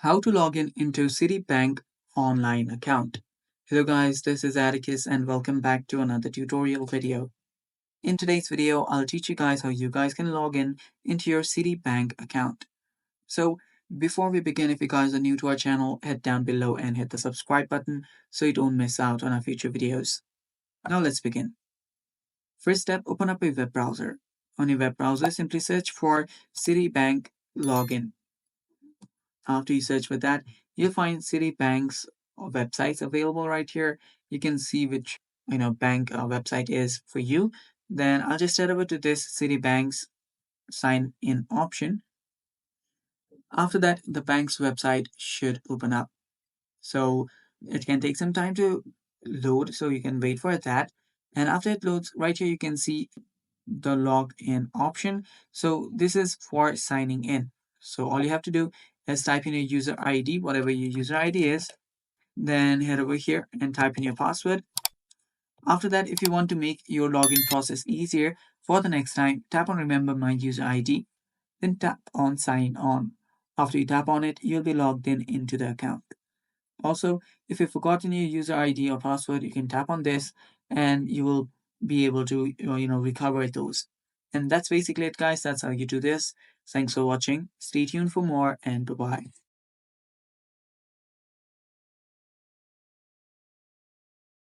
How to log in into Citibank online account. Hello guys, this is Atticus and welcome back to another tutorial video. In today's video, I'll teach you guys how you guys can log in into your Citibank account. So before we begin, if you guys are new to our channel, head down below and hit the subscribe button so you don't miss out on our future videos. Now let's begin. First step, open up a web browser. On your web browser, simply search for Citibank login. After you search for that, you'll find Citibank's websites available right here. You can see which bank website is for you. Then I'll just head over to this Citibank's sign in option. After that, the bank's website should open up. So it can take some time to load, so you can wait for that. And after it loads, right here you can see the login option. So this is for signing in. So all you have to do is type in your user ID, whatever your user ID is, then head over here and type in your password. After that, if you want to make your login process easier for the next time, tap on remember my user ID, then tap on sign on. After you tap on it, you'll be logged in into the account. Also, if you've forgotten your user ID or password, you can tap on this and you will be able to recover those. And that's basically it, guys. That's how you do this. Thanks for watching. Stay tuned for more, and bye bye.